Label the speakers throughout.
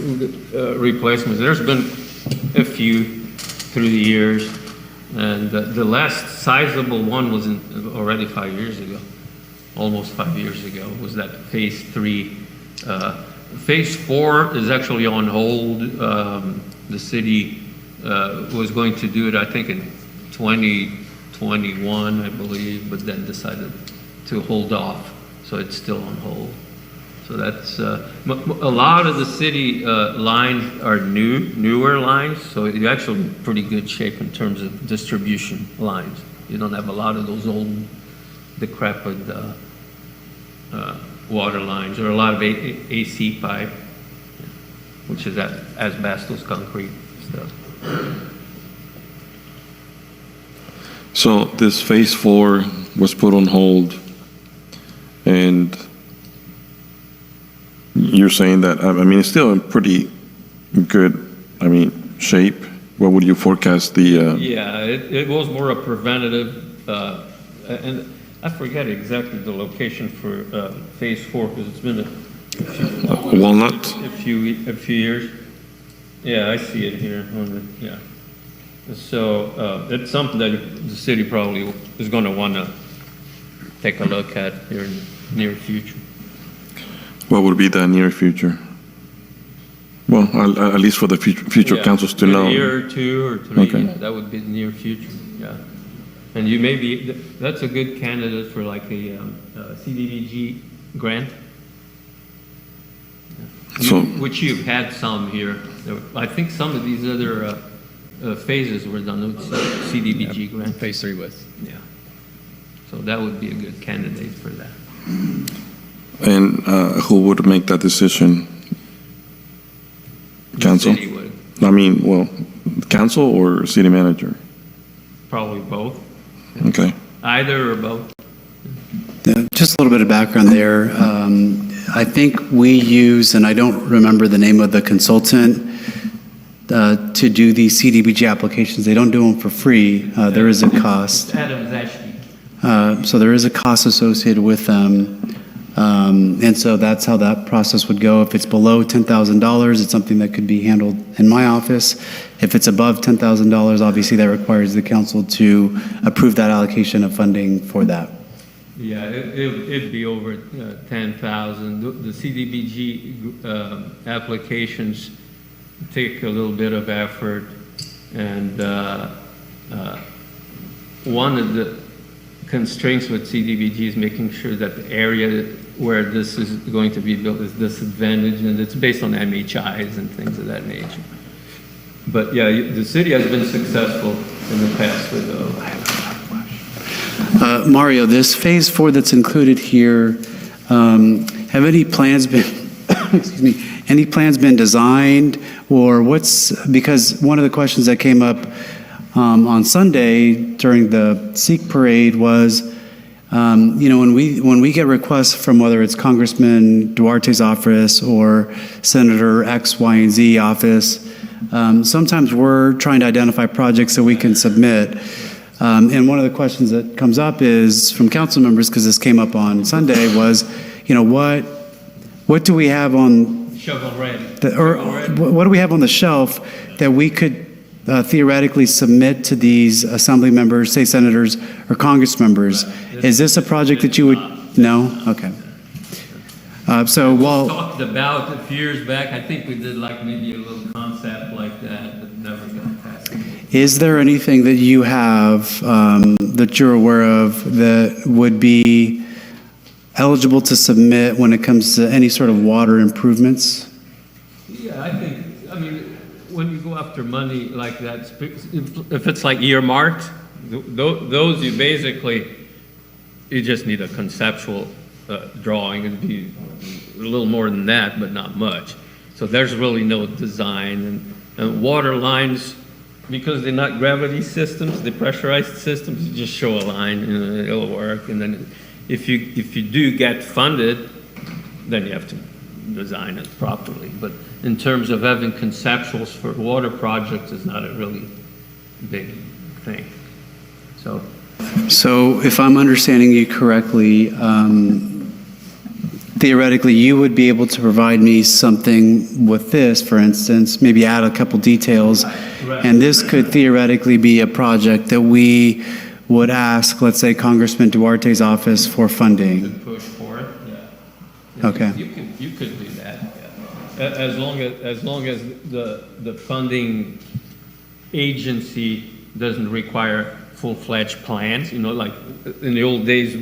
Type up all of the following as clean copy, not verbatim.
Speaker 1: replacements. There's been a few through the years, and the last sizable one was already 5 years ago, almost 5 years ago, was that phase 3. Phase 4 is actually on hold. The city was going to do it, I think, in 2021, I believe, but then decided to hold off, so it's still on hold. So that's a lot of the city lines are newer lines, so you're actually in pretty good shape in terms of distribution lines. You don't have a lot of those old, decrepit water lines, or a lot of AC pipe, which is that asbestos concrete stuff.
Speaker 2: So this phase 4 was put on hold, and you're saying that, I mean, it's still in pretty good, shape. What would you forecast the?
Speaker 1: Yeah, it was more a preventative, and I forget exactly the location for phase 4, because it's been
Speaker 2: Walnut?
Speaker 1: a few years. Yeah, I see it here. Yeah. So it's something that the city probably is going to want to take a look at here in the near future.
Speaker 2: What would be the near future? Well, at least for the future councils to know.
Speaker 1: A year or 2 or 3,
Speaker 2: Okay.
Speaker 1: yeah, that would be the near future, yeah. And you may be, that's a good candidate for like a CDBG grant.
Speaker 2: So,
Speaker 1: Which you've had some here. I think some of these other phases were done with CDBG grant.
Speaker 3: Phase 3 with.
Speaker 1: Yeah. So that would be a good candidate for that.
Speaker 2: and who would make that decision? Council?
Speaker 1: The city would.
Speaker 2: Council or city manager?
Speaker 1: Probably both.
Speaker 2: Okay.
Speaker 1: Either or both.
Speaker 4: Just a little bit of background there. I think we use, and I don't remember the name of the consultant, to do these CDBG applications. They don't do them for free. There is a cost.
Speaker 1: Adam Zashki.
Speaker 4: So there is a cost associated with them. And so that's how that process would go. If it's below $10,000, it's something that could be handled in my office. If it's above $10,000, obviously that requires the council to approve that allocation of funding for that.
Speaker 1: Yeah, it'd be over 10,000. The CDBG applications take a little bit of effort, and one of the constraints with CDBG is making sure that the area where this is going to be built is disadvantaged, and it's based on MHIs and things of that nature. But yeah, the city has been successful in the past with those.
Speaker 4: Mario, this phase 4 that's included here, have any plans been, excuse me, any plans been designed, or because one of the questions that came up on Sunday during the Sikh parade was, when we get requests from whether it's Congressman Duarte's office or Senator X, Y, and Z office, sometimes we're trying to identify projects that we can submit. And one of the questions that comes up is from council members, because this came up on Sunday, was, what do we have on what do we have on the shelf that we could theoretically submit to these assembly members, say senators or congress members? Is this a project that you would? No? Okay. So while
Speaker 1: talked about a few years back, I think we did like maybe a little concept like that, but never got past it.
Speaker 4: Is there anything that you have that you're aware of that would be eligible to submit when it comes to any sort of water improvements?
Speaker 1: Yeah, I mean, when you go after money like that, if it's like earmarked, those you just need a conceptual drawing. It'd be a little more than that, but not much. So there's really no design, and water lines, because they're not gravity systems, they're pressurized systems, you just show a line, it'll work. And then if you do get funded, then you have to design it properly. But in terms of having conceptuals for water projects, is not a really big thing. So
Speaker 4: if I'm understanding you correctly, theoretically, you would be able to provide me something with this, for instance, maybe add a couple details, and this could theoretically be a project that we would ask, let's say, Congressman Duarte's office for funding.
Speaker 1: To push for it, yeah.
Speaker 4: Okay.
Speaker 1: You could do that, yeah. As long as the funding agency doesn't require full-fledged plans, like in the old days,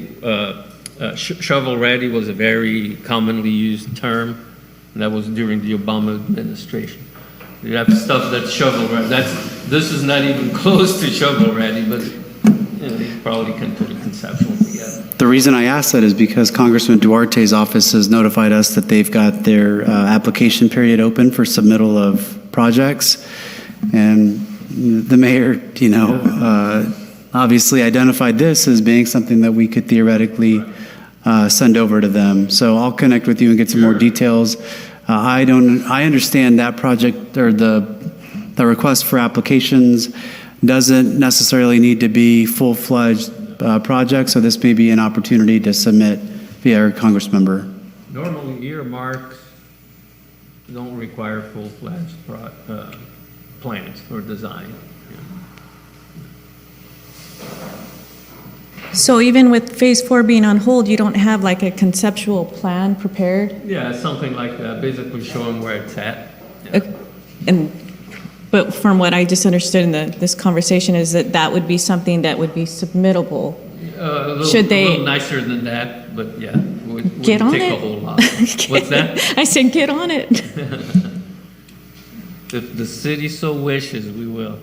Speaker 1: shovel-ready was a very commonly used term, and that was during the Obama administration. You have stuff that's shovel-ready. This is not even close to shovel-ready, but you probably can put a conceptual together.
Speaker 4: The reason I ask that is because Congressman Duarte's office has notified us that they've got their application period open for submittal of projects, and the mayor, obviously identified this as being something that we could theoretically send over to them. So I'll connect with you and get some more details. I understand that project, or the request for applications doesn't necessarily need to be full-fledged project, so this may be an opportunity to submit via our congressmember.
Speaker 1: Normally, earmarks don't require full-fledged plans or design.
Speaker 3: So even with phase 4 being on hold, you don't have like a conceptual plan prepared?
Speaker 1: Yeah, something like that, basically showing where it's at. Yeah.
Speaker 3: But from what I just understood in this conversation is that would be something that would be submittable.
Speaker 1: A
Speaker 3: Should they-
Speaker 1: little nicer than that, but yeah, would
Speaker 3: Get on
Speaker 1: take
Speaker 3: it?
Speaker 1: a whole lot. What's that?
Speaker 3: I said, get on it.
Speaker 1: If the city so wishes, we will.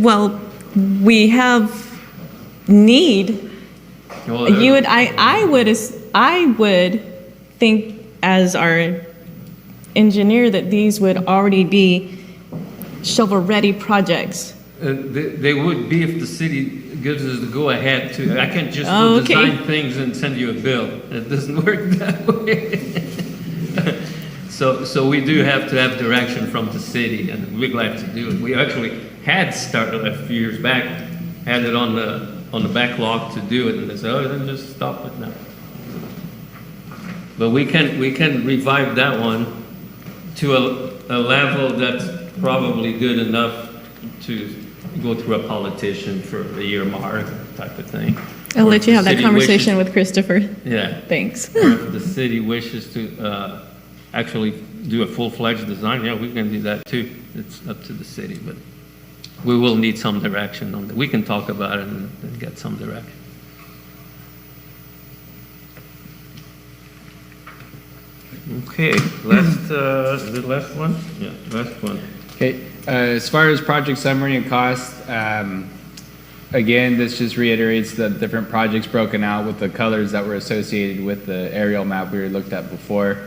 Speaker 3: Well, we have need.
Speaker 1: Well,
Speaker 3: I would think as our engineer that these would already be shovel-ready projects.
Speaker 1: They would be if the city gives us the go-ahead to. I can't just
Speaker 3: Oh,
Speaker 1: go
Speaker 3: okay.
Speaker 1: design things and send you a bill. It doesn't work that way. So we do have to have direction from the city, and we're glad to do it. We actually had started a few years back, had it on the backlog to do it, and they said, "Oh, then just stop it now." But we can revive that one to a level that's probably good enough to go through a politician for the earmark type of thing.
Speaker 3: I'll
Speaker 1: Or
Speaker 3: let
Speaker 1: if
Speaker 3: you
Speaker 1: the
Speaker 3: have that
Speaker 1: city
Speaker 3: conversation
Speaker 1: wishes-
Speaker 3: with Christopher.
Speaker 1: Yeah.
Speaker 3: Thanks.
Speaker 1: Or if the city wishes to actually do a full-fledged design, yeah, we can do that too. It's up to the city, but we will need some direction on that. We can talk about it and get some direction. Okay, is it last one? Yeah, last one.
Speaker 5: Okay, as far as project summary and cost, again, this just reiterates the different projects broken out with the colors that were associated with the aerial map we looked at before.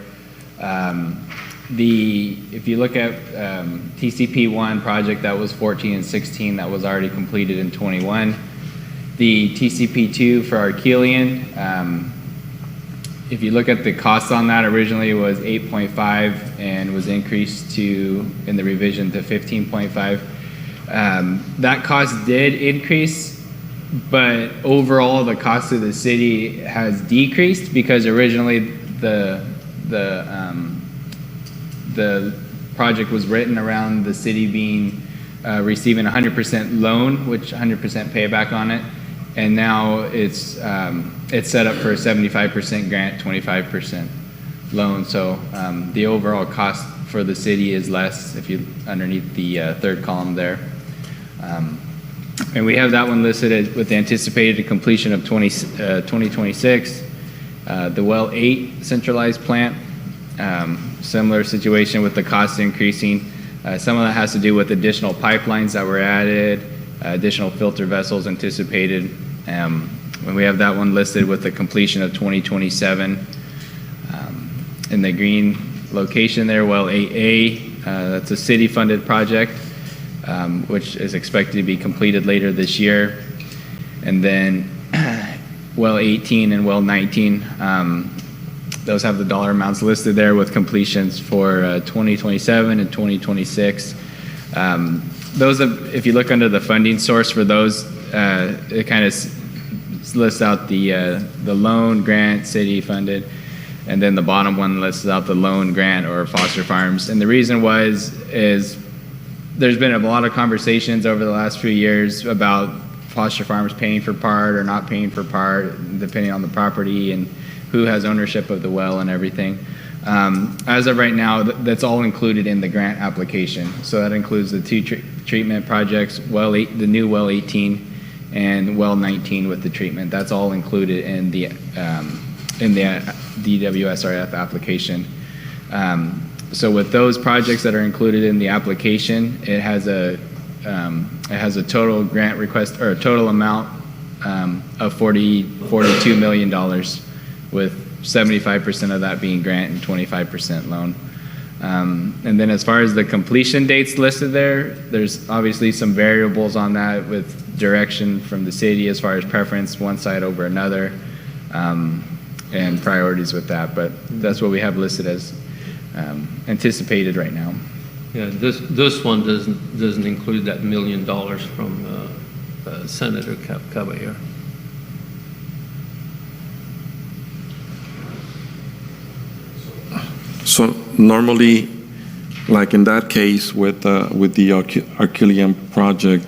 Speaker 5: If you look at TCP1 project, that was 14 and 16, that was already completed in 21. The TCP2 for Archelian, if you look at the cost on that, originally it was 8.5 and was increased in the revision to 15.5. That cost did increase, but overall the cost of the city has decreased because originally the project was written around the city receiving 100% loan, which 100% payback on it, and now it's set up for a 75% grant, 25% loan. So the overall cost for the city is less if you underneath the third column there. And we have that one listed with the anticipated completion of 2026. The Well 8 centralized plant, similar situation with the cost increasing. Some of that has to do with additional pipelines that were added, additional filter vessels anticipated. And we have that one listed with the completion of 2027. In the green location there, Well 8A, that's a city-funded project, which is expected to be completed later this year. And then Well 18 and Well 19, those have the dollar amounts listed there with completions for 2027 and 2026. Those, if you look under the funding source for those, it kind of lists out the loan, grant, city funded. And then the bottom one lists out the loan, grant, or foster farms. And the reason is there's been a lot of conversations over the last few years about foster farms paying for part or not paying for part, depending on the property and who has ownership of the well and everything. As of right now, that's all included in the grant application. So that includes the two treatment projects, the new well 18 and well 19 with the treatment. That's all included in the DWSRF application. So with those projects that are included in the application, it has a total grant request, or a total amount of $42 million, with 75% of that being grant and 25% loan. And then as far as the completion dates listed there's obviously some variables on that with direction from the city as far as preference, one side over another, and priorities with that. But that's what we have listed as anticipated right now.
Speaker 1: Yeah, this one doesn't include that $1 million from Senator Caballero.
Speaker 2: So normally, like in that case with the Arquillian project,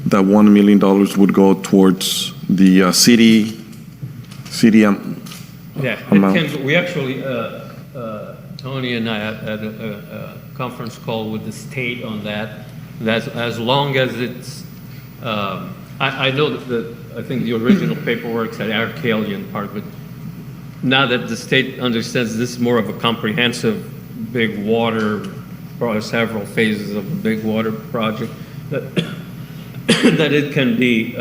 Speaker 2: that $1 million would go towards the city
Speaker 1: Yeah,
Speaker 2: amount.
Speaker 1: we actually, Tony and I had a conference call with the state on that. That's as long as it's, I know that I think the original paperwork said Arquillian part, but now that the state understands this is more of a comprehensive big water, probably several phases of a big water project, that it can be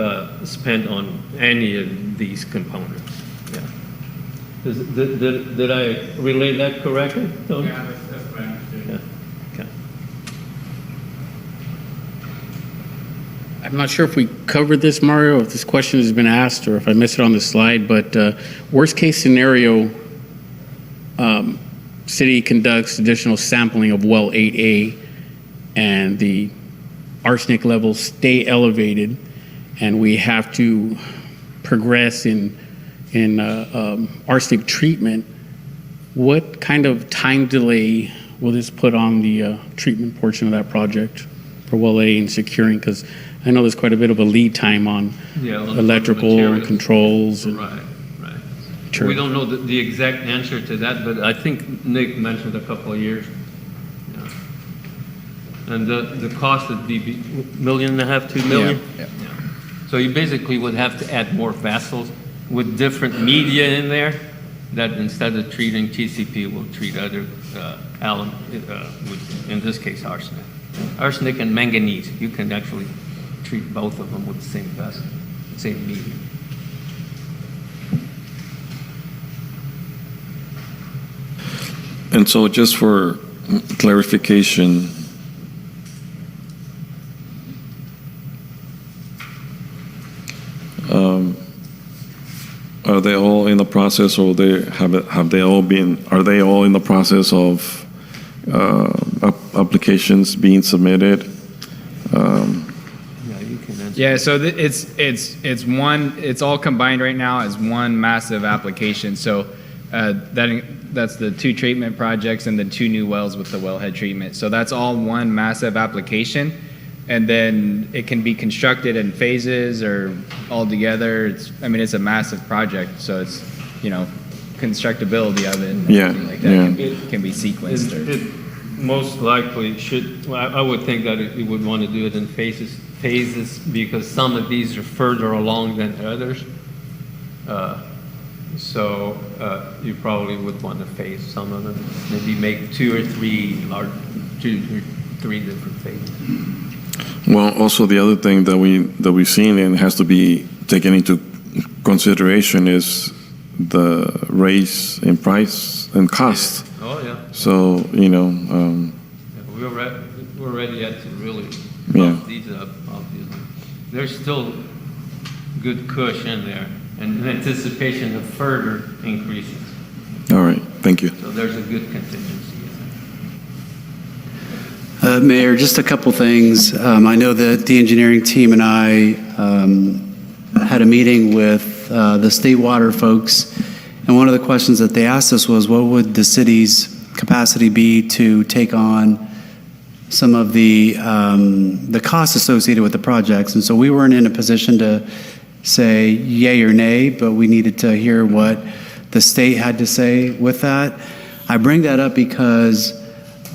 Speaker 1: spent on any of these components. Yeah. Did I relay that correctly, Tony?
Speaker 6: Yeah, that's what I understood.
Speaker 1: Yeah. Okay.
Speaker 6: I'm not sure if we covered this, Mario, if this question has been asked or if I missed it on the slide, but worst case scenario, city conducts additional sampling of well 8A and the arsenic levels stay elevated and we have to progress in arsenic treatment. What kind of time delay will this put on the treatment portion of that project for well A and securing? Because I know there's quite a bit of a lead time on electrical
Speaker 1: materials.
Speaker 6: Controls. And
Speaker 1: Right.
Speaker 6: Sure.
Speaker 1: We don't know the exact answer to that, but I think Nick mentioned a couple of years. Yeah. And the cost would be $1.5 million, $2 million?
Speaker 5: Yeah.
Speaker 1: So you basically would have to add more vessels with different media in there that instead of treating TCP will treat other in this case arsenic. Arsenic and manganese, you can actually treat both of them with the same vessel, same media.
Speaker 2: And so just for clarification, are they all in the process, or are they all in the process of applications being submitted?
Speaker 1: Yeah, you can answer.
Speaker 5: Yeah, so it's all combined right now as one massive application. So that's the two treatment projects and the two new wells with the wellhead treatment. So that's all one massive application, and then it can be constructed in phases or all together. It's a massive project, so it's, constructability of it and everything like that can be sequenced.
Speaker 1: It most likely should, I would think that you would want to do it in phases because some of these are further along than others. So you probably would want to phase some of them, maybe make two or three different phases.
Speaker 2: Well, also the other thing that we've seen and has to be taken into consideration is the raise in price and cost.
Speaker 1: Yeah. Oh yeah.
Speaker 2: So
Speaker 1: We're ready yet to really
Speaker 2: Yeah.
Speaker 1: these up. Obviously, there's still good cush in there, and in anticipation of further increases.
Speaker 2: all right, thank you.
Speaker 1: So there's a good contingency in there.
Speaker 4: Mayor, just a couple things. I know that the engineering team and I had a meeting with the state water folks, And one of the questions that they asked us was, what would the city's capacity be to take on some of the costs associated with the projects? And so we weren't in a position to say yay or nay, but we needed to hear what the state had to say with that. I bring that up because,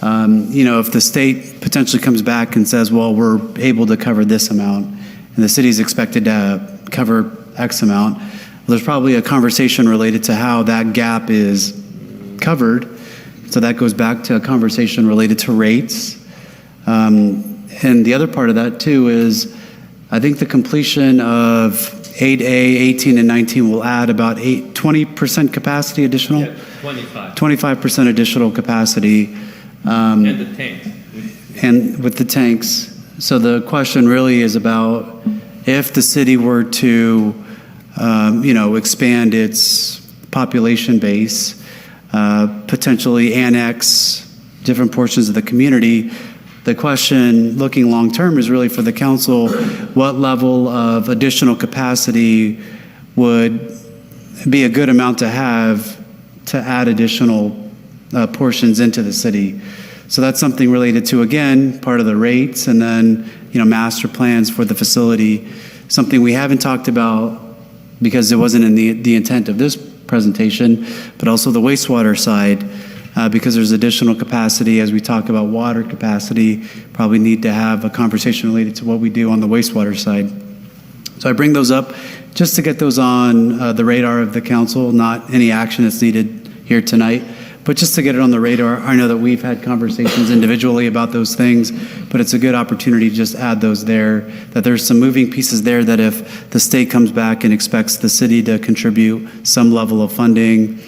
Speaker 4: if the state potentially comes back and says, well, we're able to cover this amount, and the city's expected to cover X amount, there's probably a conversation related to how that gap is covered. So that goes back to a conversation related to rates. And the other part of that too is, I think the completion of 8A, 18, and 19 will add about 20% capacity additional?
Speaker 1: Yeah, 25.
Speaker 4: 25% additional capacity.
Speaker 1: And the tanks.
Speaker 4: And with the tanks. So the question really is about if the city were to, expand its population base, potentially annex different portions of the community. The question looking long-term is really for the council, what level of additional capacity would be a good amount to have to add additional portions into the city? So that's something related to, again, part of the rates, and then, master plans for the facility. Something we haven't talked about because it wasn't in the intent of this presentation, but also the wastewater side, because there's additional capacity as we talk about water capacity. Probably need to have a conversation related to what we do on the wastewater side. So I bring those up just to get those on the radar of the council, not any action that's needed here tonight, but just to get it on the radar. I know that we've had conversations individually about those things, but it's a good opportunity to just add those there, that there's some moving pieces there that if the state comes back and expects the city to contribute some level of funding,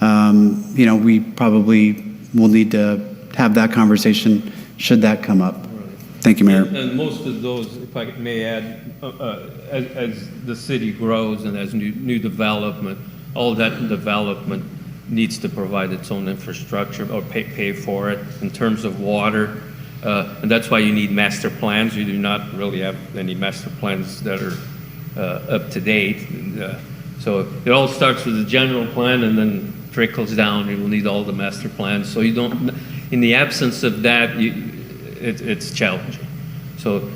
Speaker 4: we probably will need to have that conversation should that come up. Thank you, Mayor.
Speaker 1: And most of those, if I may add, as the city grows and as new development, all that development needs to provide its own infrastructure or pay for it in terms of water. And that's why you need master plans. You do not really have any master plans that are up to date. So it all starts with the general plan and then trickles down. You will need all the master plans. So you don't, in the absence of that, it's challenging. So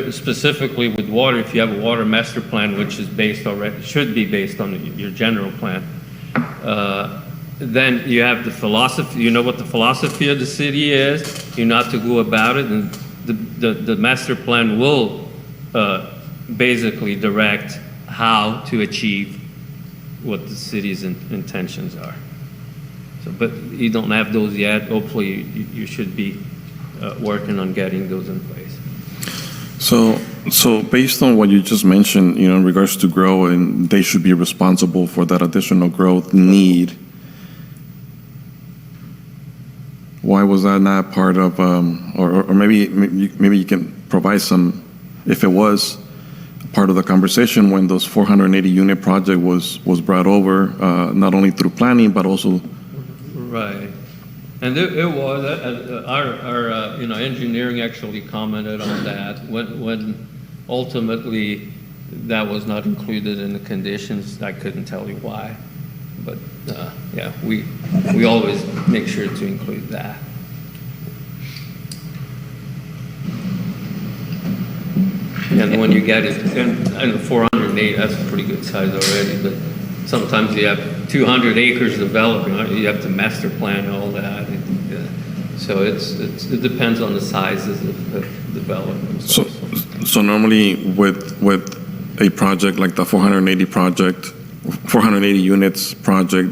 Speaker 1: specifically with water, if you have a water master plan, which is based already, should be based on your general plan, then you have the philosophy, you know what the philosophy of the city is, you know how to go about it, and the master plan will basically direct how to achieve what the city's intentions are. So, but you don't have those yet. Hopefully you should be working on getting those in place.
Speaker 2: So based on what you just mentioned, in regards to grow, and they should be responsible for that additional growth need, why was that not part of, or maybe you can provide some, if it was part of the conversation when those 480 unit project was brought over, not only through planning, but also.
Speaker 1: Right. And it was, our engineering actually commented on that. When ultimately that was not included in the conditions, I couldn't tell you why. But yeah, we always make sure to include that. And when you get it, and 408, that's a pretty good size already, but sometimes you have 200 acres developing, you have to master plan all that. So it depends on the sizes of development.
Speaker 2: So normally with a project like the 480 units project,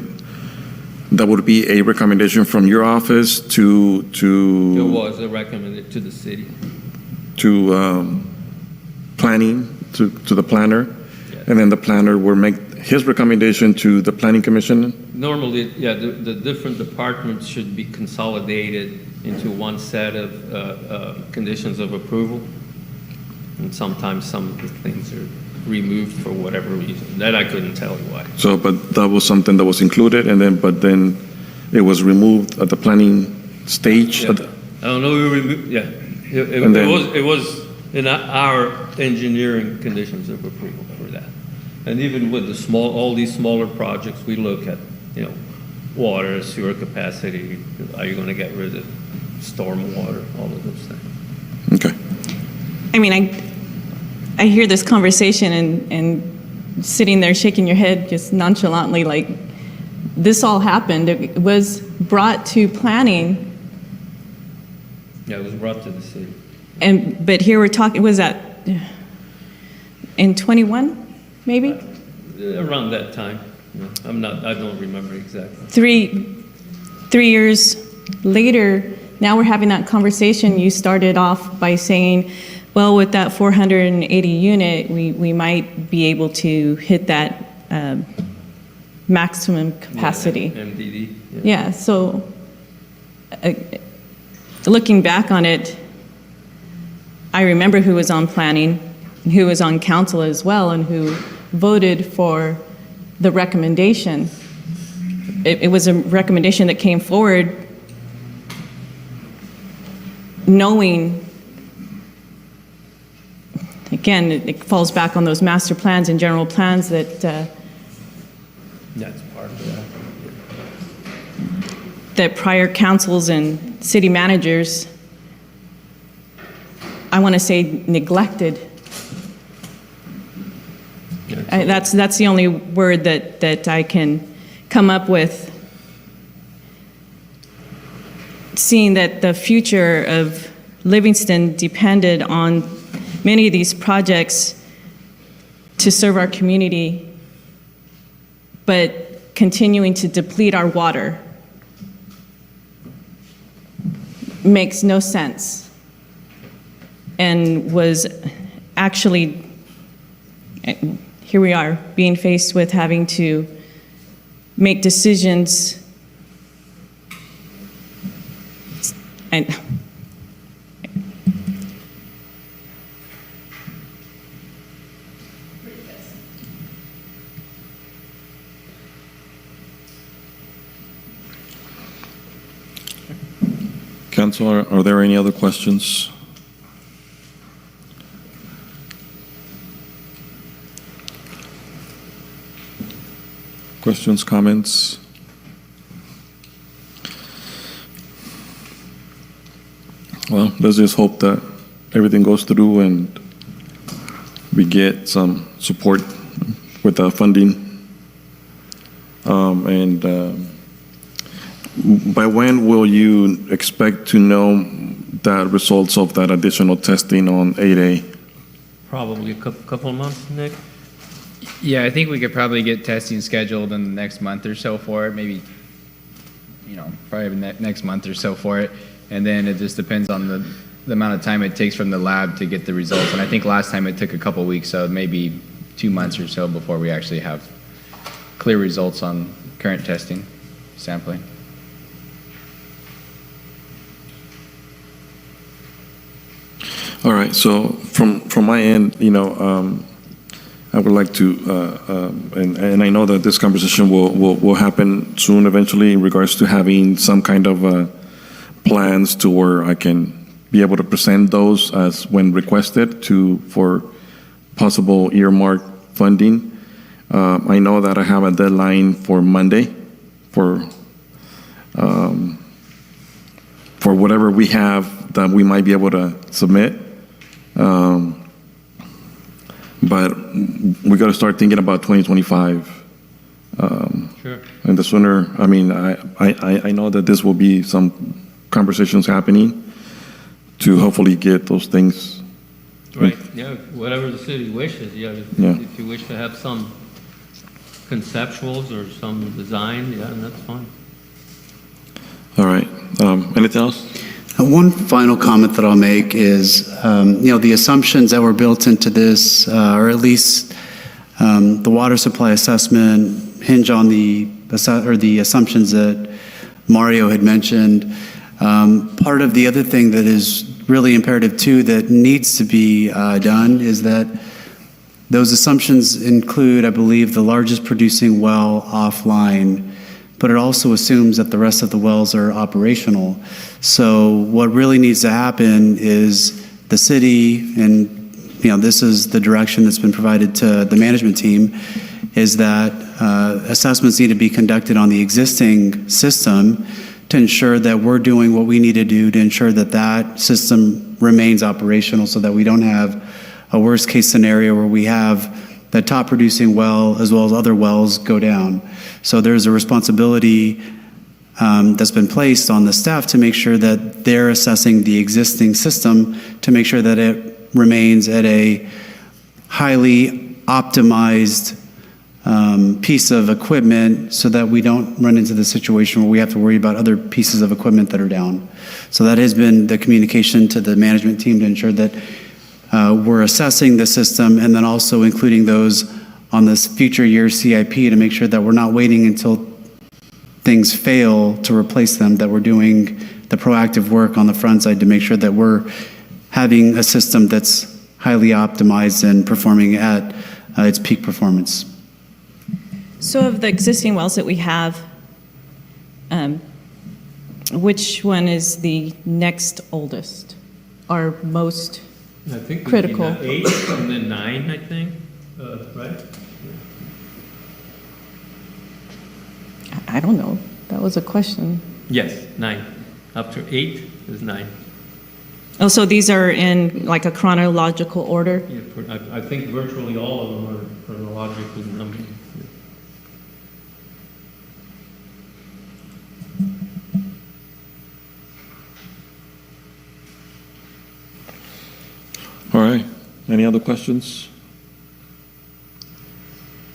Speaker 2: that would be a recommendation from your office to.
Speaker 1: It was a recommendation to the city.
Speaker 2: To planning, to the planner, yes. And then the planner will make his recommendation to the planning commission?
Speaker 1: Normally, yeah, the different departments should be consolidated into one set of conditions of approval. And sometimes some of the things are removed for whatever reason. That I couldn't tell you why.
Speaker 2: So, but that was something that was included, but then it was removed at the planning stage?
Speaker 1: Yeah. I don't know, yeah. It was in our engineering conditions of approval for that. And even with all these smaller projects, we look at you know, water, sewer capacity, are you gonna get rid of storm water, all of those things.
Speaker 2: Okay.
Speaker 3: I mean, I hear this conversation and sitting there shaking your head just nonchalantly, like, this all happened. It was brought to planning,
Speaker 1: Yeah, it was brought to the city.
Speaker 3: but here we're talking, was that in 21, maybe?
Speaker 1: Around that time. You know, I don't remember exactly.
Speaker 3: 3 years later, now we're having that conversation. You started off by saying, well, with that 480 unit, we might be able to hit that maximum capacity.
Speaker 1: Yeah, MDD.
Speaker 3: Yeah, so looking back on it, I remember who was on planning, and who was on council as well, and who voted for the recommendation. It was a recommendation that came forward knowing, again, it falls back on those master plans and general plans that
Speaker 1: That's part of that.
Speaker 3: that prior councils and city managers, I want to say, neglected. That's the only word that I can come up with, seeing that the future of Livingston depended on many of these projects to serve our community, but continuing to deplete our water makes no sense, and was actually, here we are, being faced with having to make decisions and
Speaker 2: Council, are there any other questions? Questions, comments? Well, let's just hope that everything goes through and we get some support with the funding. By when will you expect to know the results of that additional testing on 8A?
Speaker 1: Probably a couple of months, Nick?
Speaker 5: Yeah, I think we could probably get testing scheduled in the next month or so for it, maybe, probably next month or so for it. And then it just depends on the amount of time it takes from the lab to get the results. And I think last time it took a couple weeks, so maybe 2 months or so before we actually have clear results on current testing, sampling.
Speaker 2: All right, so from my end, I would like to, and I know that this conversation will happen soon eventually in regards to having some kind of plans to where I can be able to present those as when requested for possible earmark funding. I know that I have a deadline for Monday for whatever we have that we might be able to submit. But we got to start thinking about 2025.
Speaker 1: Sure.
Speaker 2: And the sooner, I know that this will be some conversations happening to hopefully get those things.
Speaker 1: Right, yeah, whatever the city wishes, yeah.
Speaker 2: Yeah.
Speaker 1: If you wish to have some conceptuals or some design, yeah, that's fine.
Speaker 2: All right. Anything else?
Speaker 4: One final comment that I'll make is, the assumptions that were built into this, or at least the water supply assessment, hinge on the assumptions that Mario had mentioned. Part of the other thing that is really imperative too that needs to be done is that those assumptions include, I believe, the largest producing well offline, but it also assumes that the rest of the wells are operational. So what really needs to happen is the city, and this is the direction that's been provided to the management team, is that assessments need to be conducted on the existing system to ensure that we're doing what we need to do to ensure that that system remains operational so that we don't have a worst case scenario where we have the top producing well as well as other wells go down. So there's a responsibility that's been placed on the staff to make sure that they're assessing the existing system to make sure that it remains at a highly optimized piece of equipment so that we don't run into the situation where we have to worry about other pieces of equipment that are down. So that has been the communication to the management team to ensure that we're assessing the system and then also including those on this future year CIP to make sure that we're not waiting until things fail to replace them, that we're doing the proactive work on the front side to make sure that we're having a system that's highly optimized and performing at its peak performance.
Speaker 3: So of the existing wells that we have, which one is the next oldest or most
Speaker 1: I think
Speaker 3: critical?
Speaker 1: 8 and then 9, I think, right?
Speaker 3: I don't know. That was a question.
Speaker 1: Yes, 9. Up to 8 is 9.
Speaker 3: Oh, so these are in like a chronological order?
Speaker 1: Yeah, I think virtually all of them are chronologically numbered.
Speaker 2: All right. Any other questions?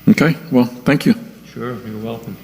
Speaker 2: Okay, well, thank you.
Speaker 1: Sure, you're welcome.